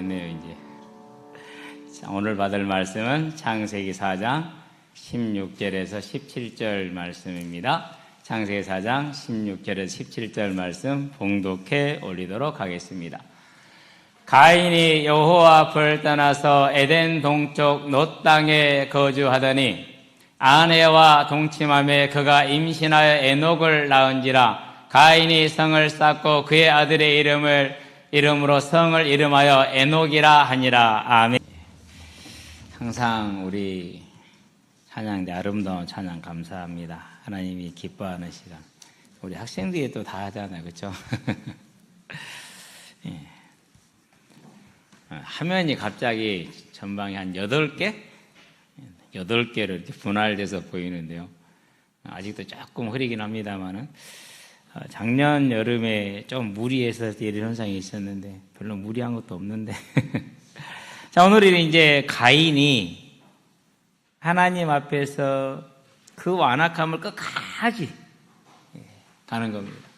되겠네요, 이제. 자, 오늘 받을 말씀은 창세기 4장 16절에서 17절 말씀입니다. 창세기 4장 16절에서 17절 말씀 봉독해 올리도록 하겠습니다. 가인이 여호와 앞을 떠나서 에덴 동쪽 놋 땅에 거주하더니 아내와 동침함에 그가 임신하여 에녹을 낳은지라. 가인이 성을 쌓고 그의 아들의 이름으로 성을 이름하여 에녹이라 하니라. 아멘. 항상 우리 찬양대 아름다운 찬양 감사합니다. 하나님이 기뻐하는 시간. 우리 학생들이 또 다 하잖아요, 그렇죠? 예. 화면이 갑자기 전방에 한 8개로 이렇게 분할돼서 보이는데요. 아직도 조금 흐리긴 합니다만은 작년 여름에 좀 무리해서 이런 현상이 있었는데 별로 무리한 것도 없는데 자, 오늘은 이제 가인이 하나님 앞에서 그 완악함을 끝까지 가는 겁니다.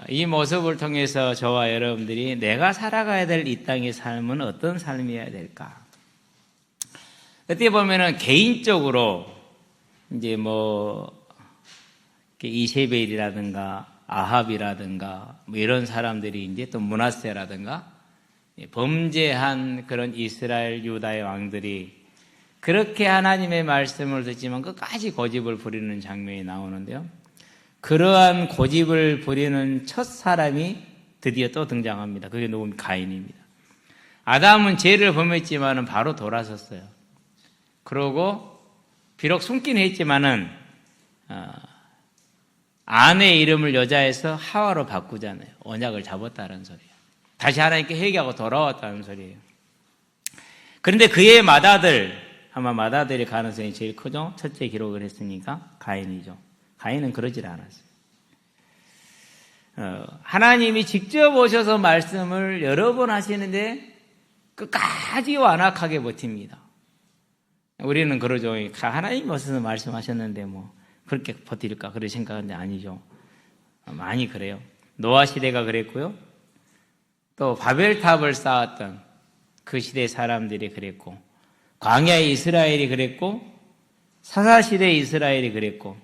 이 모습을 통해서 저와 여러분들이 내가 살아가야 될 이 땅의 삶은 어떤 삶이어야 될까? 어떻게 보면은 개인적으로 이제 이세벨이라든가 아합이라든가 이런 사람들이 이제 또 므낫세라든가 범죄한 그런 이스라엘 유다의 왕들이 그렇게 하나님의 말씀을 듣지만 끝까지 고집을 부리는 장면이 나오는데요. 그러한 고집을 부리는 첫 사람이 드디어 또 등장합니다. 그게 누굽니까? 가인입니다. 아담은 죄를 범했지만은 바로 돌아섰어요. 그러고 비록 숨긴 했지만은 아내의 이름을 여자에서 하와로 바꾸잖아요. 언약을 잡았다는 소리예요. 다시 하나님께 회개하고 돌아왔다는 소리예요. 그런데 그의 맏아들, 아마 맏아들의 가능성이 제일 크죠. 첫째 기록을 했으니까 가인이죠. 가인은 그러질 않았어요. 하나님이 직접 오셔서 말씀을 여러 번 하시는데 끝까지 완악하게 버팁니다. 우리는 그러죠. 하나님이 오셔서 말씀하셨는데 그렇게 버틸까 그런 생각인데 아니죠. 많이 그래요. 노아 시대가 그랬고요. 또 바벨탑을 쌓았던 그 시대 사람들이 그랬고, 광야의 이스라엘이 그랬고, 사사시대의 이스라엘이 그랬고,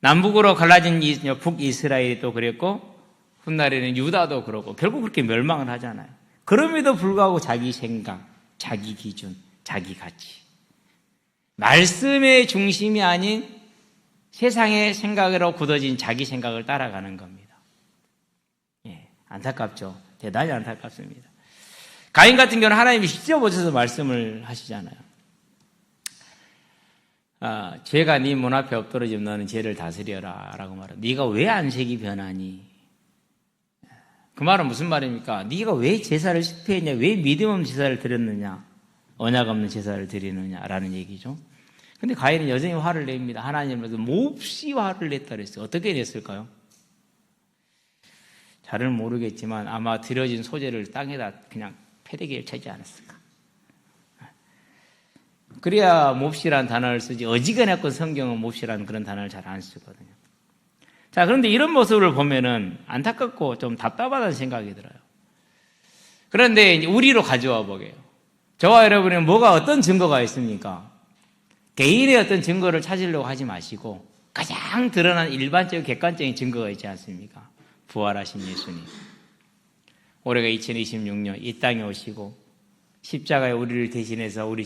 남북으로 갈라진 북이스라엘이 또 그랬고, 훗날에는 유다도 그러고, 결국 그렇게 멸망을 하잖아요. 그럼에도 불구하고 자기 생각, 자기 기준, 자기 가치, 말씀의 중심이 아닌 세상의 생각으로 굳어진 자기 생각을 따라가는 겁니다. 예, 안타깝죠. 대단히 안타깝습니다. 가인 같은 경우는 하나님이 직접 오셔서 말씀을 하시잖아요. 죄가 네 문 앞에 엎드러지면 너는 죄를 다스려라 라고 말해요. 네가 왜 안색이 변하니? 그 말은 무슨 말입니까? 네가 왜 제사를 실패했냐? 왜 믿음 없는 제사를 드렸느냐? 언약 없는 제사를 드리느냐라는 얘기죠. 근데 가인은 여전히 화를 냅니다. 하나님께서 몹시 화를 냈다 그랬어요. 어떻게 냈을까요? 잘은 모르겠지만 아마 드려진 소재를 땅에다 그냥 패대기를 쳐지 않았을까. 그래야 몹시라는 단어를 쓰지, 어지간했건 성경은 몹시라는 그런 단어를 잘 안 쓰거든요. 자, 그런데 이런 모습을 보면은 안타깝고 좀 답답하다는 생각이 들어요. 그런데 이제 우리로 가져와 보게요. 저와 여러분은 뭐가 어떤 증거가 있습니까? 개인의 어떤 증거를 찾으려고 하지 마시고 가장 드러난 일반적인 객관적인 증거가 있지 않습니까? 부활하신 예수님. 올해가 2026년 이 땅에 오시고 십자가에 우리를 대신해서 우리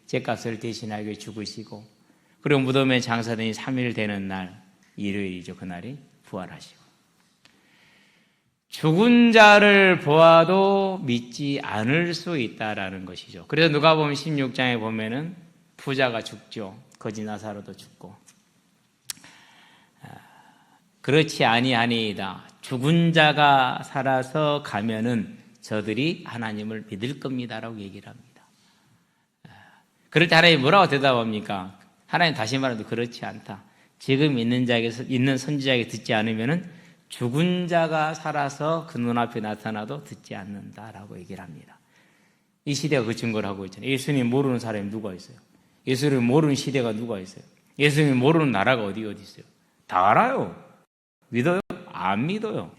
죄값을 대신하게 죽으시고, 그리고 무덤에 장사되니 3일 되는 날, 일요일이죠. 그날이 부활하시고, 죽은 자를 보아도 믿지 않을 수 있다라는 것이죠. 그래서 누가복음 16장에 보면은 부자가 죽죠. 거지 나사로도 죽고. 그렇지 아니하니이다. 죽은 자가 살아서 가면은 저들이 하나님을 믿을 겁니다라고 얘기를 합니다. 그럴 때 하나님이 뭐라고 대답합니까? 하나님 다시 말해도 그렇지 않다. 지금 있는 선지자에게 듣지 않으면은 죽은 자가 살아서 그 눈앞에 나타나도 듣지 않는다라고 얘기를 합니다. 이 시대가 그 증거를 하고 있잖아요. 예수님 모르는 사람이 누가 있어요? 예수를 모르는 시대가 누가 있어요? 예수님 모르는 나라가 어디 있어요? 다 알아요. 믿어요? 안 믿어요.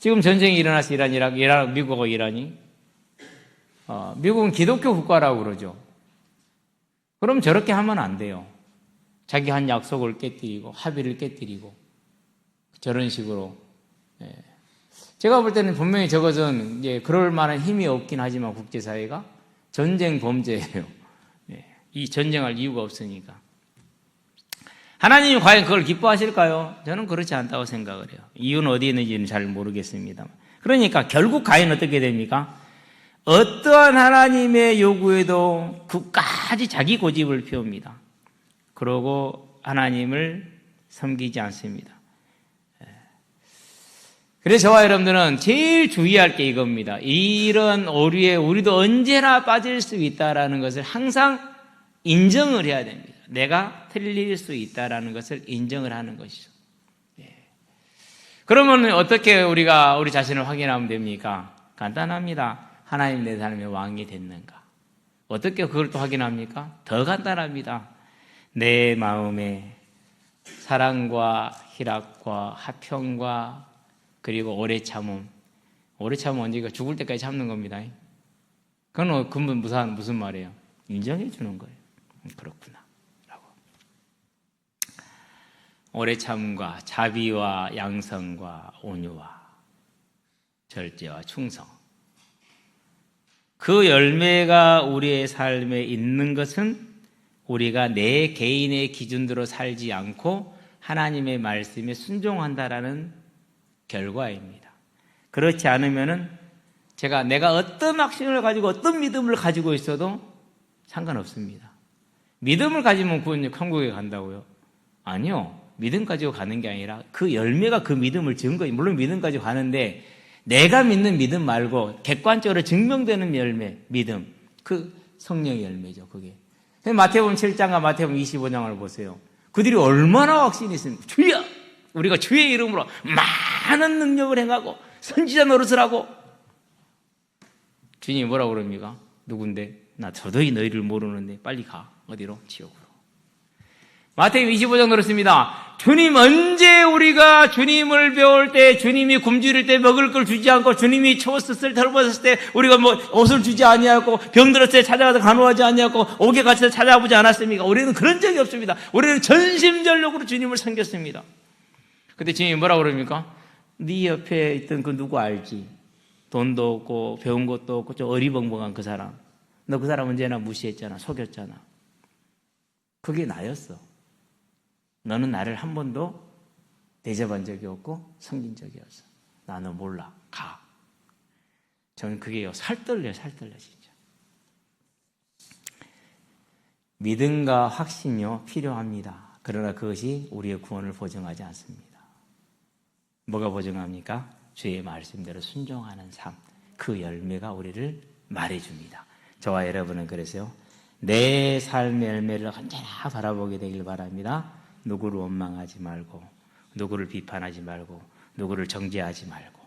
지금 전쟁이 일어나서 이란, 미국하고 이란이. 미국은 기독교 국가라고 그러죠. 그럼 저렇게 하면 안 돼요. 자기 한 약속을 깨뜨리고, 합의를 깨뜨리고, 저런 식으로. 예. 제가 볼 때는 분명히 저것은 이제 그럴 만한 힘이 없긴 하지만 국제사회가 전쟁 범죄예요. 예. 이 전쟁할 이유가 없으니까. 하나님이 과연 그걸 기뻐하실까요? 저는 그렇지 않다고 생각을 해요. 이유는 어디에 있는지는 잘 모르겠습니다. 그러니까 결국 가인은 어떻게 됩니까? 어떠한 하나님의 요구에도 끝까지 자기 고집을 피웁니다. 그러고 하나님을 섬기지 않습니다. 그래서 저와 여러분들은 제일 주의할 게 이겁니다. 이런 오류에 우리도 언제나 빠질 수 있다는 것을 항상 인정을 해야 됩니다. 내가 틀릴 수 있다는 것을 인정을 하는 것이죠. 그러면 어떻게 우리가 우리 자신을 확인하면 됩니까? 간단합니다. 하나님 내 삶의 왕이 됐는가? 어떻게 그걸 또 확인합니까? 더 간단합니다. 내 마음에 사랑과 희락과 화평과 그리고 오래 참음. 오래 참으면 언제가 죽을 때까지 참는 겁니다. 그건 무슨 말이에요? 인정해 주는 거예요. 그렇구나 라고. 오래 참음과 자비와 양성과 온유와 절제와 충성. 그 열매가 우리의 삶에 있는 것은 우리가 내 개인의 기준대로 살지 않고 하나님의 말씀에 순종한다라는 결과입니다. 그렇지 않으면은 내가 어떤 확신을 가지고 어떤 믿음을 가지고 있어도 상관없습니다. 믿음을 가지면 구원역 천국에 간다고요? 아니요. 믿음 가지고 가는 게 아니라 그 열매가 그 믿음을 증거해요. 물론 믿음 가지고 가는데 내가 믿는 믿음 말고 객관적으로 증명되는 열매, 믿음. 그 성령의 열매죠, 그게. 마태복음 7장과 마태복음 25장을 보세요. 그들이 얼마나 확신이 있습니까? 주여! 우리가 주의 이름으로 많은 능력을 행하고 선지자 노릇을 하고. 주님이 뭐라고 그럽니까? 누군데? 나 도저히 너희를 모르는데 빨리 가. 어디로? 지옥으로. 마태복음 25장 그렇습니다. 주님 언제 우리가 주님을 배울 때 주님이 굶주릴 때 먹을 걸 주지 않고 주님이 추웠을 때 털벗었을 때 우리가 옷을 주지 아니하고 병들었을 때 찾아가서 간호하지 아니하고 옥에 갇혀서 찾아보지 않았습니까? 우리는 그런 적이 없습니다. 우리는 전심전력으로 주님을 섬겼습니다. 근데 주님이 뭐라고 그럽니까? 네 옆에 있던 그 누구 알지? 돈도 없고 배운 것도 없고 좀 어리벙벙한 그 사람. 너 그 사람 언제나 무시했잖아. 속였잖아. 그게 나였어. 너는 나를 한 번도 대접한 적이 없고 섬긴 적이 없어. 나 너 몰라. 가. 저는 그게요. 살떨려 진짜. 믿음과 확신이요 필요합니다. 그러나 그것이 우리의 구원을 보증하지 않습니다. 뭐가 보증합니까? 주의 말씀대로 순종하는 삶. 그 열매가 우리를 말해줍니다. 저와 여러분은 그래서요. 내 삶의 열매를 언제나 바라보게 되길 바랍니다. 누구를 원망하지 말고 누구를 비판하지 말고 누구를 정죄하지 말고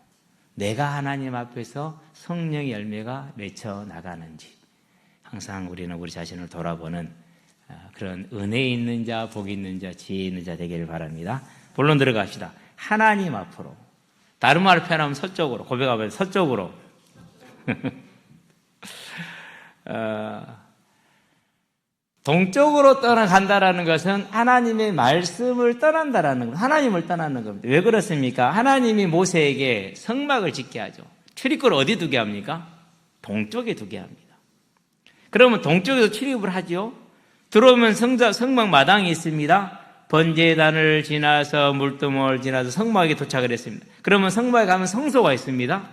내가 하나님 앞에서 성령의 열매가 맺혀 나가는지 항상 우리는 우리 자신을 돌아보는 그런 은혜 있는 자, 복 있는 자, 지혜 있는 자 되기를 바랍니다. 본론 들어갑시다. 하나님 앞으로. 다른 말을 표현하면 서쪽으로, 고백하면 서쪽으로. 동쪽으로 떠나간다라는 것은 하나님의 말씀을 떠난다라는 것, 하나님을 떠나는 겁니다. 왜 그렇습니까? 하나님이 모세에게 성막을 짓게 하죠. 출입구를 어디 두게 합니까? 동쪽에 두게 합니다. 그러면 동쪽에서 출입을 하죠. 들어오면 성막 마당이 있습니다. 번제단을 지나서 물두멍을 지나서 성막에 도착을 했습니다. 그러면 성막에 가면 성소가 있습니다.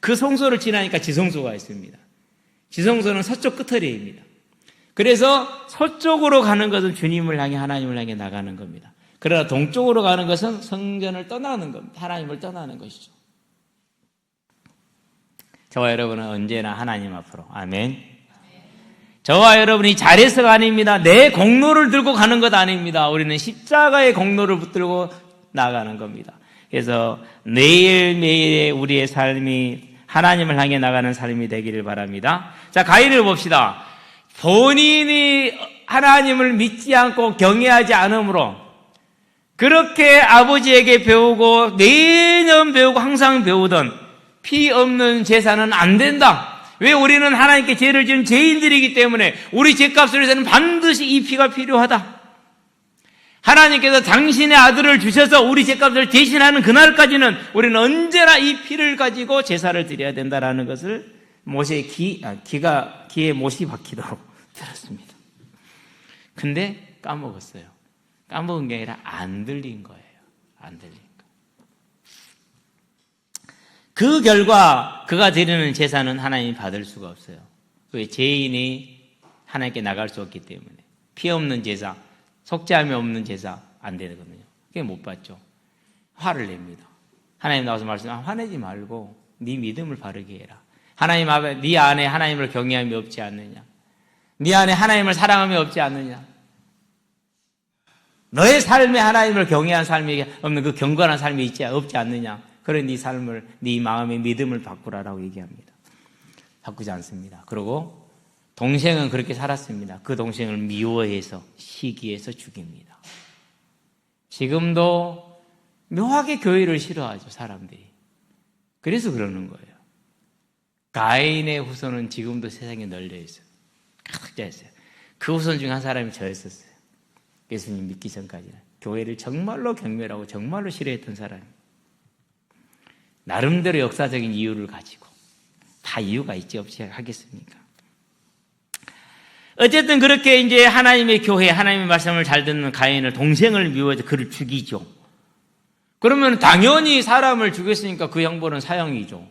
그 성소를 지나니까 지성소가 있습니다. 지성소는 서쪽 끝터리입니다. 그래서 서쪽으로 가는 것은 주님을 향해 하나님을 향해 나가는 겁니다. 그러나 동쪽으로 가는 것은 성전을 떠나는 겁니다. 하나님을 떠나는 것이죠. 저와 여러분은 언제나 하나님 앞으로. 아멘. 저와 여러분이 잘해서가 아닙니다. 내 공로를 들고 가는 것 아닙니다. 우리는 십자가의 공로를 붙들고 나가는 겁니다. 그래서 매일매일의 우리의 삶이 하나님을 향해 나가는 삶이 되기를 바랍니다. 자, 가인을 봅시다. 본인이 하나님을 믿지 않고 경외하지 않으므로 그렇게 아버지에게 배우고 매년 배우고 항상 배우던 피 없는 제사는 안 된다. 왜? 우리는 하나님께 죄를 지은 죄인들이기 때문에 우리 죄값을 위해서는 반드시 이 피가 필요하다. 하나님께서 당신의 아들을 주셔서 우리 죄값을 대신하는 그날까지는 우리는 언제나 이 피를 가지고 제사를 드려야 된다라는 것을 모세의 귀에 못이 박히도록 들었습니다. 근데 까먹었어요. 까먹은 게 아니라 안 들린 거예요. 안 들린 거. 그 결과 그가 드리는 제사는 하나님이 받을 수가 없어요. 왜? 죄인이 하나님께 나갈 수 없기 때문에. 피 없는 제사, 속죄함이 없는 제사 안 되거든요. 그게 못 받죠. 화를 냅니다. 하나님 나와서 화내지 말고 네 믿음을 바르게 해라. 하나님 앞에 네 안에 하나님을 경외함이 없지 않느냐? 네 안에 하나님을 사랑함이 없지 않느냐? 너의 삶에 하나님을 경외한 삶이 없는 그 경건한 삶이 없지 않느냐? 그래 네 삶을, 네 마음의 믿음을 바꾸라라고 얘기합니다. 바꾸지 않습니다. 그리고 동생은 그렇게 살았습니다. 그 동생을 미워해서 시기해서 죽입니다. 지금도 묘하게 교회를 싫어하죠, 사람들이. 그래서 그러는 거예요. 가인의 후손은 지금도 세상에 널려 있어요. 가득 짜 있어요. 그 후손 중에 한 사람이 저였었어요. 예수님 믿기 전까지는. 교회를 정말로 경멸하고 정말로 싫어했던 사람입니다. 나름대로 역사적인 이유를 가지고. 다 이유가 있지 없지 하겠습니까? 어쨌든 그렇게 이제 하나님의 교회, 하나님의 말씀을 잘 듣는 가인을 동생을 미워해서 그를 죽이죠. 그러면 당연히 사람을 죽였으니까 그 형벌은 사형이죠.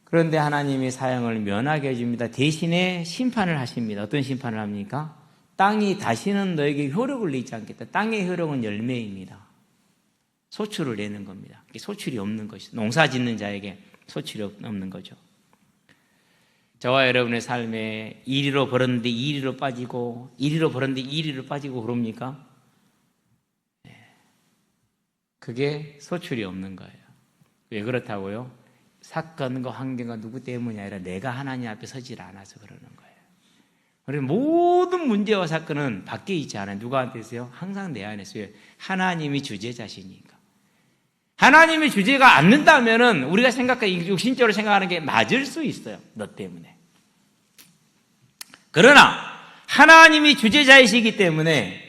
그런데 하나님이 사형을 면하게 해줍니다. 대신에 심판을 하십니다. 어떤 심판을 합니까? 땅이 다시는 너에게 효력을 내지 않겠다. 땅의 효력은 열매입니다. 소출을 내는 겁니다. 소출이 없는 것이죠. 농사 짓는 자에게 소출이 없는 거죠. 저와 여러분의 삶에 이리로 벌었는데 이리로 빠지고, 이리로 벌었는데 이리로 빠지고 그럽니까? 그게 소출이 없는 거예요. 왜 그렇다고요? 사건과 환경과 누구 때문이 아니라 내가 하나님 앞에 서질 않아서 그러는 거예요. 우리 모든 문제와 사건은 밖에 있지 않아요. 누구한테서요? 항상 내 안에 있어요. 하나님이 주제자시니까. 하나님이 주제가 않는다면은 우리가 육신적으로 생각하는 게 맞을 수 있어요. 너 때문에. 그러나 하나님이 주제자이시기 때문에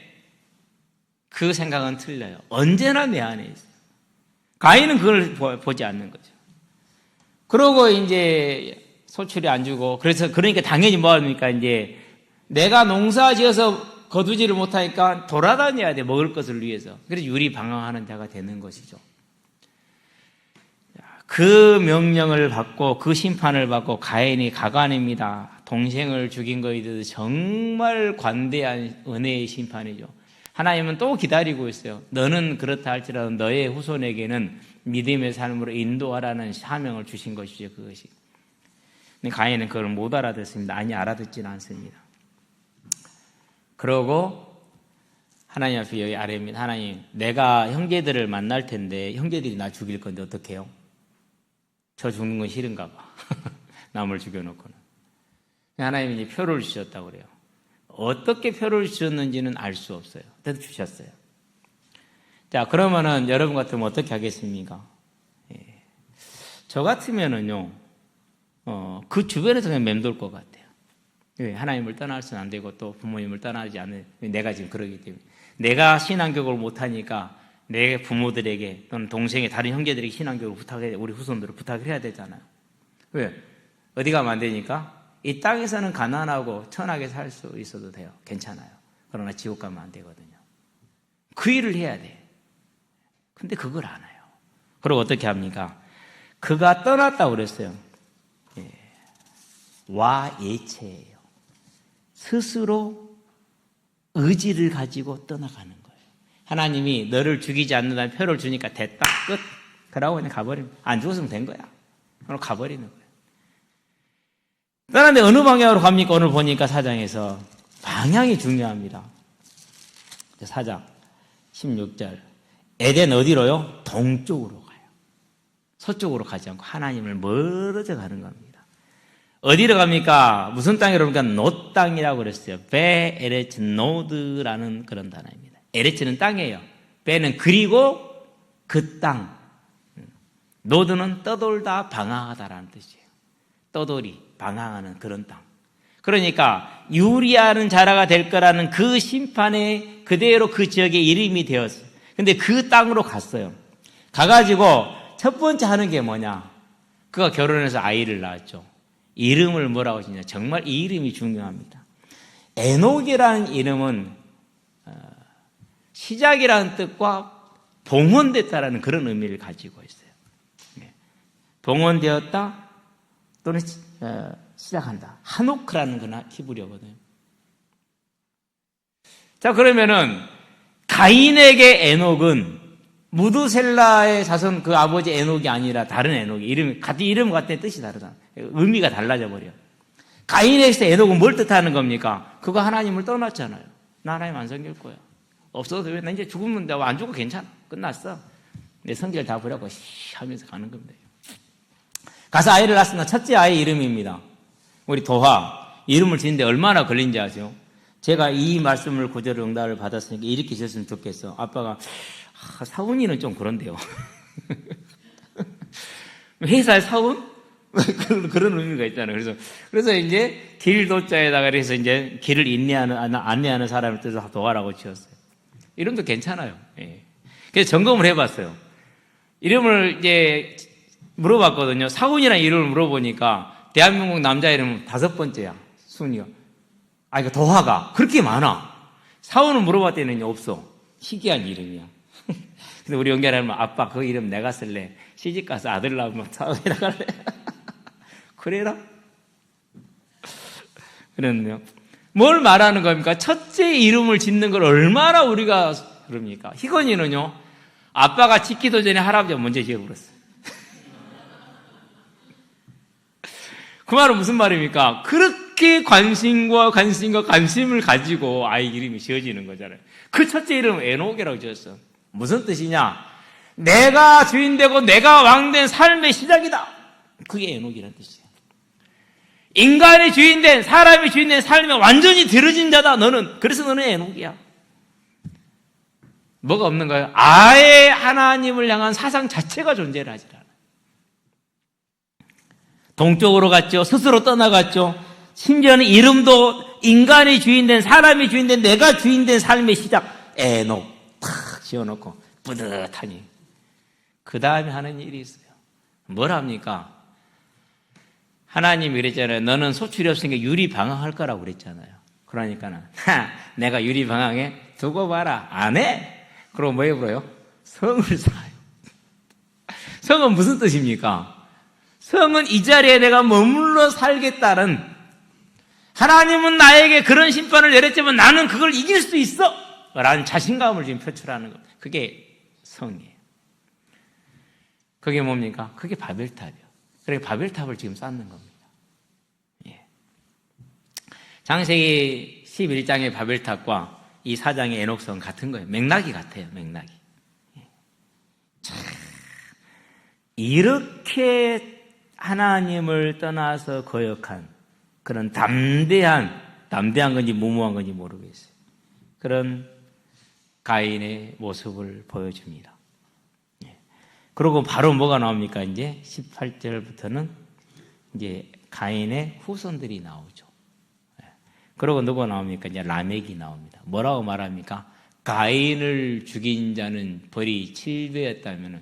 그 생각은 틀려요. 언제나 내 안에 있어요. 가인은 그걸 보지 않는 거죠. 그러고 이제 소출이 안 주고, 그러니까 당연히 뭐 합니까? 이제 내가 농사 지어서 거두지를 못하니까 돌아다녀야 돼. 먹을 것을 위해서. 그래서 유리방황하는 자가 되는 것이죠. 그 명령을 받고 그 심판을 받고 가인이 가관입니다. 동생을 죽인 거에 대해서 정말 관대한 은혜의 심판이죠. 하나님은 또 기다리고 있어요. 너는 그렇다 할지라도 너의 후손에게는 믿음의 삶으로 인도하라는 사명을 주신 것이죠. 그것이. 근데 가인은 그걸 못 알아듣습니다. 아니, 알아듣지는 않습니다. 그러고 하나님 앞에 여기 아래입니다. 하나님, 내가 형제들을 만날 텐데 형제들이 나 죽일 건데 어떡해요? 저 죽는 건 싫은가 봐. 남을 죽여놓고는. 하나님이 이제 표를 주셨다고 그래요. 어떻게 표를 주셨는지는 알 수 없어요. 그래도 주셨어요. 자, 그러면은 여러분 같으면 어떻게 하겠습니까? 예. 저 같으면은요, 그 주변에서 그냥 맴돌 것 같아요. 예, 하나님을 떠날 수는 안 되고 또 부모님을 떠나지 않는, 내가 지금 그러기 때문에. 내가 신앙교육을 못하니까 내 부모들에게 또는 동생의 다른 형제들에게 신앙교육을 부탁해야, 우리 후손들을 부탁을 해야 되잖아요. 왜? 어디 가면 안 되니까? 이 땅에서는 가난하고 천하게 살 수 있어도 돼요. 괜찮아요. 그러나 지옥 가면 안 되거든요. 그 일을 해야 돼. 근데 그걸 안 해요. 그리고 어떻게 합니까? 그가 떠났다고 그랬어요. 예. 와 예체예요. 스스로 의지를 가지고 떠나가는 거예요. 하나님이 너를 죽이지 않는다는 표를 주니까 됐다 끝. 그러고 그냥 가버립니다. 안 죽었으면 된 거야. 그럼 가버리는 거예요. 떠났는데 어느 방향으로 갑니까? 오늘 보니까 4장에서 방향이 중요합니다. 4장 16절 에덴 어디로요? 동쪽으로 가요. 서쪽으로 가지 않고 하나님을 멀어져 가는 겁니다. 어디로 갑니까? 무슨 땅이로 갑니까? 노 땅이라고 그랬어요. 베 에레츠 노드라는 그런 단어입니다. 에레츠는 땅이에요. 베는 그리고 그 땅. 노드는 떠돌다 방황하다라는 뜻이에요. 떠돌이, 방황하는 그런 땅. 그러니까 유리하는 자라가 될 거라는 그 심판에 그대로 그 지역의 이름이 되었어요. 근데 그 땅으로 갔어요. 가가지고 첫 번째 하는 게 뭐냐? 그가 결혼해서 아이를 낳았죠. 이름을 뭐라고 하시냐? 정말 이 이름이 중요합니다. 에녹이라는 이름은 시작이라는 뜻과 봉헌됐다라는 그런 의미를 가지고 있어요. 봉헌되었다 또는 시작한다. 하노크라는 거나 히브리어거든요. 자, 그러면은 가인에게 에녹은 무드셀라의 자손 그 아버지 에녹이 아니라 다른 에녹이 이름 같은 이름 같은 뜻이 다르다. 의미가 달라져 버려. 가인에게서 에녹은 뭘 뜻하는 겁니까? 그거 하나님을 떠났잖아요. 나 하나님 안 섬길 거야. 없어도 왜 나 이제 죽으면 내가 안 죽어 괜찮아. 끝났어. 내 성질 다 버렸고 하면서 가는 겁니다. 가서 아이를 낳았습니다. 첫째 아이 이름입니다. 우리 도화 이름을 짓는데 얼마나 걸린지 아세요? 제가 이 말씀을 구절을 응답을 받았으니까 이렇게 지었으면 좋겠어. 아빠가 사훈이는 좀 그런데요. 회사의 사훈? 그런 의미가 있잖아요. 그래서 이제 길도자에다가 그래서 이제 길을 안내하는 사람을 뜻해서 도화라고 지었어요. 이름도 괜찮아요. 예. 그래서 점검을 해봤어요. 이름을 이제 물어봤거든요. 사훈이라는 이름을 물어보니까 대한민국 남자 이름은 5번째야. 순이요. 이거 도화가 그렇게 많아. 사훈을 물어봤더니 없어. 희귀한 이름이야. 근데 우리 연결하면 아빠 그 이름 내가 쓸래. 시집가서 아들 낳으면 사훈이라 갈래. 그래라? 그랬네요. 뭘 말하는 겁니까? 첫째 이름을 짓는 걸 얼마나 우리가 그럽니까? 희건이는요, 아빠가 짓기도 전에 할아버지가 먼저 지어버렸어요. 그 말은 무슨 말입니까? 그렇게 관심을 가지고 아이 이름이 지어지는 거잖아요. 그 첫째 이름은 에녹이라고 지었어. 무슨 뜻이냐? 내가 주인되고 내가 왕된 삶의 시작이다. 그게 에녹이라는 뜻이에요. 인간이 주인된, 사람이 주인된 삶에 완전히 들어진 자다, 너는. 그래서 너는 에녹이야. 뭐가 없는가요? 아예 하나님을 향한 사상 자체가 존재를 하지 않아요. 동쪽으로 갔죠. 스스로 떠나갔죠. 심지어는 이름도 인간이 주인된, 사람이 주인된, 내가 주인된 삶의 시작. 에녹. 탁 지어놓고 뿌듯하니. 그 다음에 하는 일이 있어요. 뭘 합니까? 하나님이 그랬잖아요. 너는 소출이 없으니까 유리방황할 거라고 그랬잖아요. 그러니까는 내가 유리방황에 두고 봐라. 안 해? 그럼 뭐 해버려요? 성을 쌓아요. 성은 무슨 뜻입니까? 성은 이 자리에 내가 머물러 살겠다는, 하나님은 나에게 그런 심판을 내렸지만 나는 그걸 이길 수 있어! 라는 자신감을 지금 표출하는 겁니다. 그게 성이에요. 그게 뭡니까? 그게 바벨탑이에요. 그래 바벨탑을 지금 쌓는 겁니다. 예. 창세기 11장의 바벨탑과 이 4장의 에녹성 같은 거예요. 맥락이 같아요. 맥락이. 예. 참, 이렇게 하나님을 떠나서 거역한 그런 담대한 건지 무모한 건지 모르겠어요. 그런 가인의 모습을 보여줍니다. 그리고 바로 뭐가 나옵니까? 이제 18절부터는 이제 가인의 후손들이 나오죠. 그리고 누가 나옵니까? 이제 라멕이 나옵니다. 뭐라고 말합니까? 가인을 죽인 자는 벌이 7배였다면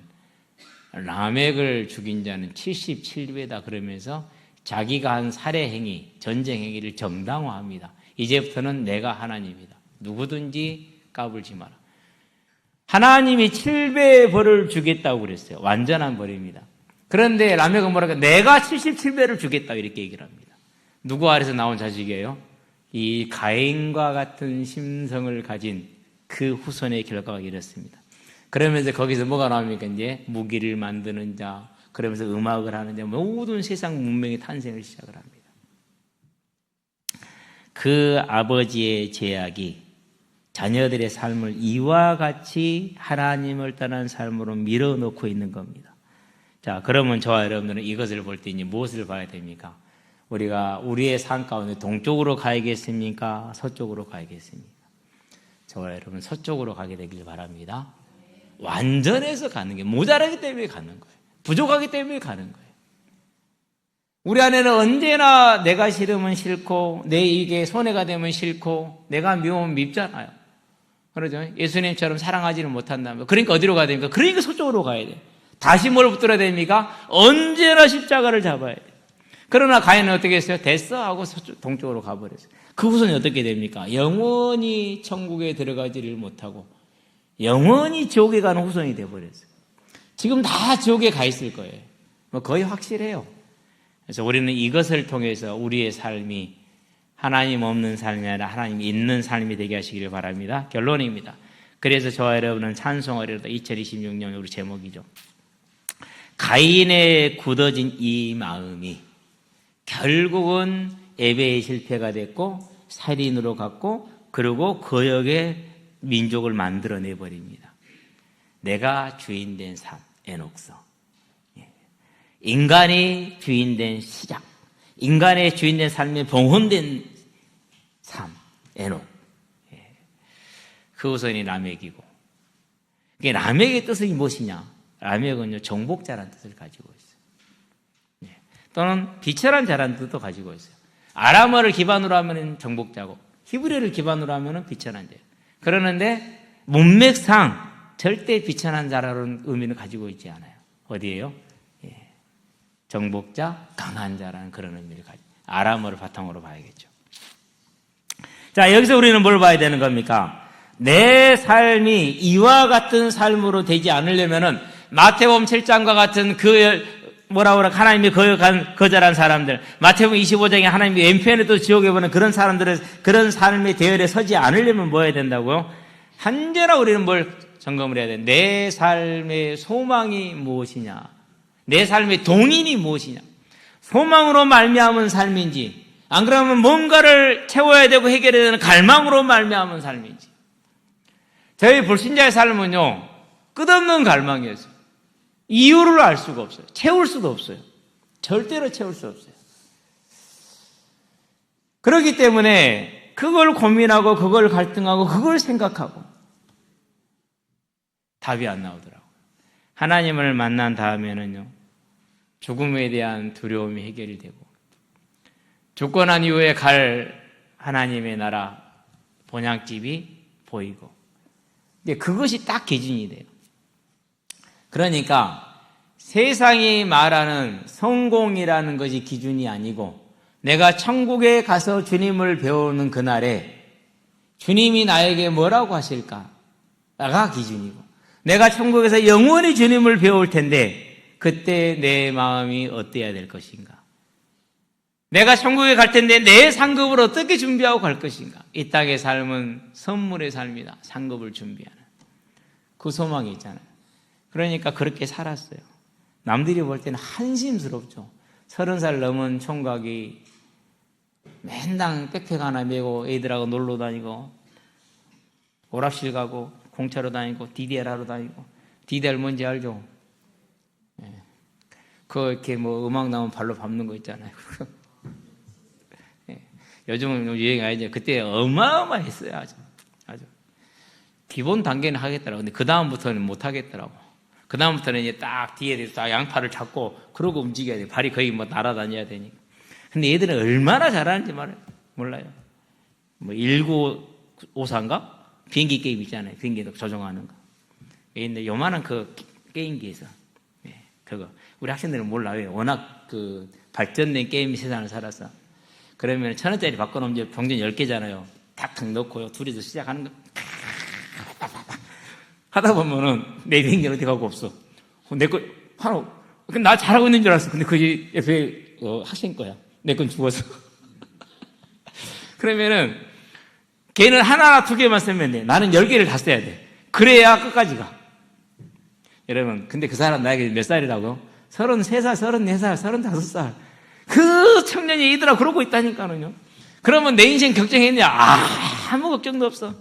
라멕을 죽인 자는 77배다 그러면서 자기가 한 살해 행위, 전쟁 행위를 정당화합니다. 이제부터는 내가 하나님이다. 누구든지 까불지 마라. 하나님이 7배의 벌을 주겠다고 그랬어요. 완전한 벌입니다. 그런데 라멕은 뭐랄까? 내가 77배를 주겠다 이렇게 얘기를 합니다. 누구 아래서 나온 자식이에요? 이 가인과 같은 심성을 가진 그 후손의 결과가 이렇습니다. 그러면서 거기서 뭐가 나옵니까? 이제 무기를 만드는 자, 그러면서 음악을 하는 자, 모든 세상 문명의 탄생을 시작을 합니다. 그 아버지의 제약이 자녀들의 삶을 이와 같이 하나님을 떠난 삶으로 밀어놓고 있는 겁니다. 자, 그러면 저와 여러분들은 이것을 볼 때 이제 무엇을 봐야 됩니까? 우리가 우리의 삶 가운데 동쪽으로 가야겠습니까? 서쪽으로 가야겠습니까? 저와 여러분 서쪽으로 가게 되길 바랍니다. 완전해서 가는 게 모자라기 때문에 가는 거예요. 부족하기 때문에 가는 거예요. 우리 안에는 언제나 내가 싫으면 싫고 내 이익에 손해가 되면 싫고 내가 미우면 밉잖아요. 그러죠? 예수님처럼 사랑하지는 못한다면 그러니까 어디로 가야 됩니까? 그러니까 서쪽으로 가야 돼요. 다시 뭘 붙들어야 됩니까? 언제나 십자가를 잡아야 돼요. 그러나 가인은 어떻게 했어요? 됐어 하고 서쪽, 동쪽으로 가버렸어요. 그 후손이 어떻게 됩니까? 영원히 천국에 들어가지를 못하고 영원히 지옥에 가는 후손이 되어버렸어요. 지금 다 지옥에 가 있을 거예요. 뭐 거의 확실해요. 그래서 우리는 이것을 통해서 우리의 삶이 하나님 없는 삶이 아니라 하나님 있는 삶이 되게 하시기를 바랍니다. 결론입니다. 그래서 저와 여러분은 찬송하리로다 2026년 우리 제목이죠. 가인의 굳어진 이 마음이 결국은 예배의 실패가 됐고 살인으로 갔고 그리고 거역의 민족을 만들어내버립니다. 내가 주인된 삶, 에녹서. 인간이 주인된 시작, 인간의 주인된 삶에 봉헌된 삶, 에녹. 그 후손이 라멕이고, 라멕의 뜻이 무엇이냐? 라멕은요, 정복자라는 뜻을 가지고 있어요. 또는 비천한 자라는 뜻도 가지고 있어요. 아람어를 기반으로 하면 정복자고, 히브리어를 기반으로 하면 비천한 자예요. 그러는데, 문맥상 절대 비천한 자라는 의미는 가지고 있지 않아요. 어디예요? 정복자, 강한 자라는 그런 의미를 가지고, 아람어를 바탕으로 봐야겠죠. 자, 여기서 우리는 뭘 봐야 되는 겁니까? 내 삶이 이와 같은 삶으로 되지 않으려면은 마태복음 7장과 같은 하나님이 거절한 사람들, 마태복음 25장에 하나님이 왼편에 또 지옥에 보는 그런 사람들의 그런 삶의 대열에 서지 않으려면 뭐 해야 된다고요? 언제나 우리는 뭘 점검을 해야 돼? 내 삶의 소망이 무엇이냐? 내 삶의 동인이 무엇이냐? 소망으로 말미암은 삶인지, 안 그러면 뭔가를 채워야 되고 해결해야 되는 갈망으로 말미암은 삶인지. 저희 불신자의 삶은요, 끝없는 갈망이었어요. 이유를 알 수가 없어요. 채울 수도 없어요. 절대로 채울 수 없어요. 그렇기 때문에 그걸 고민하고 그걸 갈등하고 그걸 생각하고 답이 안 나오더라고요. 하나님을 만난 다음에는요, 죽음에 대한 두려움이 해결이 되고 죽고 난 이후에 갈 하나님의 나라 본향집이 보이고, 근데 그것이 딱 기준이 돼요. 그러니까 세상이 말하는 성공이라는 것이 기준이 아니고, 내가 천국에 가서 주님을 배우는 그날에 주님이 나에게 뭐라고 하실까가 기준이고, 내가 천국에서 영원히 주님을 배울 텐데 그때 내 마음이 어때야 될 것인가? 내가 천국에 갈 텐데 내 상급을 어떻게 준비하고 갈 것인가? 이 땅의 삶은 선물의 삶이다. 상급을 준비하는 그 소망이 있잖아요. 그러니까 그렇게 살았어요. 남들이 볼 때는 한심스럽죠. 30살 넘은 총각이 맨날 백팩 하나 메고 애들하고 놀러 다니고 오락실 가고 공차로 다니고 DDR 하러 다니고. DDR 뭔지 알죠? 그거 이렇게 뭐 음악 나오면 발로 밟는 거 있잖아요. 요즘은 유행이 아니죠. 그때 어마어마했어요. 아주. 기본 단계는 하겠더라고. 근데 그 다음부터는 못 하겠더라고. 그 다음부터는 이제 딱 뒤에 딱 양팔을 잡고 그러고 움직여야 돼. 발이 거의 뭐 날아다녀야 되니까. 근데 얘들은 얼마나 잘하는지 몰라요. 뭐 1954인가? 비행기 게임 있잖아요. 비행기 조종하는 거. 근데 요만한 그 게임기에서 그거 우리 학생들은 몰라요. 워낙 그 발전된 게임 세상을 살아서. 그러면 1,000원짜리 바꿔놓으면 병전 10개잖아요. 탁탁 넣고요. 둘이서 시작하는 거. 하다 보면은 내 비행기는 어디 가고 없어. 내 거, 바로, 나 잘하고 있는 줄 알았어. 근데 그게 옆에 학생 거야. 내 건 죽었어. 그러면은 걔는 하나, 두 개만 쓰면 돼. 나는 10개를 다 써야 돼. 그래야 끝까지 가. 여러분, 근데 그 사람 나에게 몇 살이라고요? 33살, 34살, 35살. 그 청년이 이들아 그러고 있다니까요. 그러면 내 인생 걱정했냐? 아무 걱정도 없어.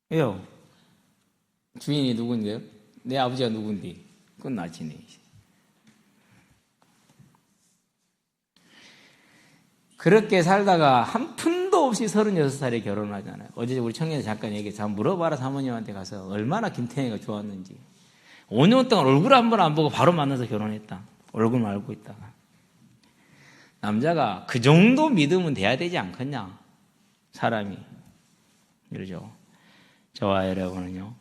왜요? 주인이 누군데요? 내 아버지가 누군데? 그건 나지네. 그렇게 살다가 한 푼도 없이 36살에 결혼하잖아요. 어제 우리 청년이 잠깐 얘기해서 한번 물어봐라 사모님한테 가서 얼마나 김태형이가 좋았는지. 5년 동안 얼굴 한 번 안 보고 바로 만나서 결혼했다. 얼굴만 알고 있다가. 남자가 그 정도 믿으면 돼야 되지 않겠냐, 사람이. 그러죠. 저와 여러분은요,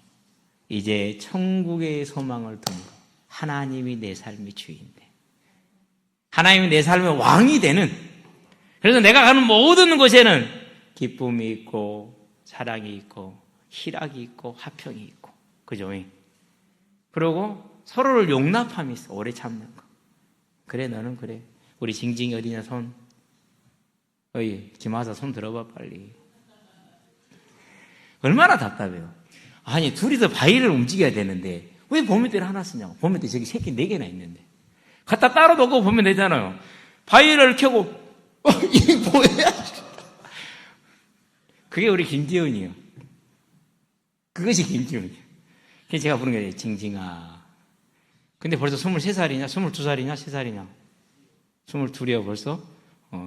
이제 천국의 소망을 둔 거. 하나님이 내 삶의 주인데, 하나님이 내 삶의 왕이 되는, 그래서 내가 가는 모든 곳에는 기쁨이 있고 사랑이 있고 희락이 있고 화평이 있고, 그죠? 그리고 서로를 용납함이 있어. 오래 참는 거. 그래, 너는 그래. 우리 징징이 어디냐, 손. 어이, 지마사 손 들어봐 빨리. 얼마나 답답해요. 아니, 둘이서 바위를 움직여야 되는데 왜 보물대를 하나 쓰냐고. 보물대 저기 새끼 4개나 있는데 갖다 따로 놓고 보면 되잖아요. 바위를 켜고 이게 뭐야? 그게 우리 김지훈이요. 그것이 김지훈이요. 그래서 제가 부른 게 징징아. 근데 벌써 23살이냐 22살이냐 3살이냐 22이요 벌써.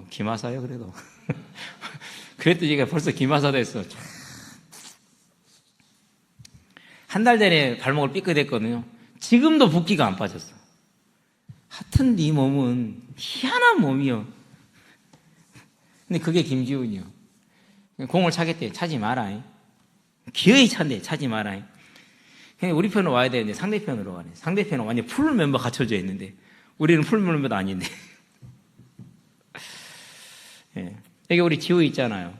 기마사요 그래도. 그랬더니 제가 벌써 기마사 됐어. 한 달 전에 발목을 삐끗했거든요. 지금도 붓기가 안 빠졌어. 하여튼 네 몸은 희한한 몸이요. 근데 그게 김지훈이요. 공을 차겠대. 차지 마라. 기어이 찬대. 차지 마라. 우리 편으로 와야 되는데 상대편으로 가네. 상대편은 완전 풀 멤버 갖춰져 있는데 우리는 풀 멤버도 아닌데. 예. 여기 우리 지우 있잖아요.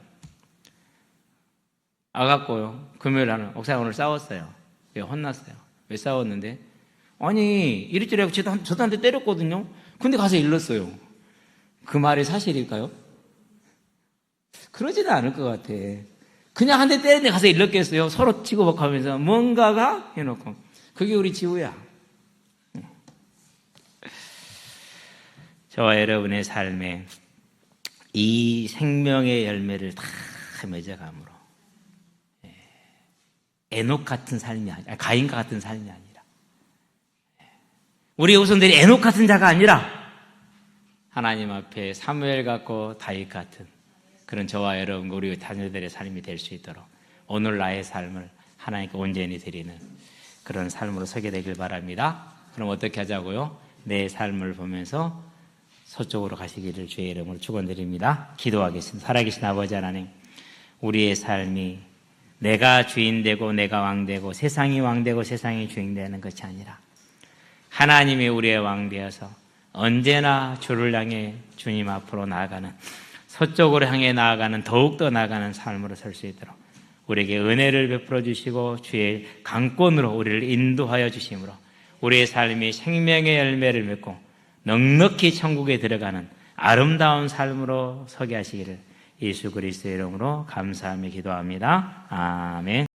아갔고요. 금요일 날 옥상 오늘 싸웠어요. 혼났어요. 왜 싸웠는데? 아니, 이리저리 하고 저한테 때렸거든요. 근데 가서 일렀어요. 그 말이 사실일까요? 그러지는 않을 것 같아. 그냥 한 대 때렸는데 가서 일렀겠어요. 서로 치고받고 하면서 뭔가가 해놓고. 그게 우리 지우야. 저와 여러분의 삶에 이 생명의 열매를 다 맺어감으로 에녹 같은 삶이 아니라, 가인과 같은 삶이 아니라, 우리 후손들이 에녹 같은 자가 아니라 하나님 앞에 사무엘 같고 다윗 같은 그런 저와 여러분, 우리 자녀들의 삶이 될 수 있도록 오늘 나의 삶을 하나님께 온전히 드리는 그런 삶으로 서게 되길 바랍니다. 그럼 어떻게 하자고요? 내 삶을 보면서 서쪽으로 가시기를 주의 이름으로 축원드립니다. 기도하겠습니다. 살아계신 아버지 하나님, 우리의 삶이 내가 주인 되고 내가 왕 되고 세상이 왕 되고 세상이 주인 되는 것이 아니라 하나님이 우리의 왕 되어서 언제나 주를 향해 주님 앞으로 나아가는, 서쪽으로 향해 나아가는, 더욱더 나아가는 삶으로 설 수 있도록 우리에게 은혜를 베풀어 주시고 주의 강권으로 우리를 인도하여 주심으로 우리의 삶이 생명의 열매를 맺고 넉넉히 천국에 들어가는 아름다운 삶으로 서게 하시기를 예수 그리스도의 이름으로 감사하며 기도합니다. 아멘.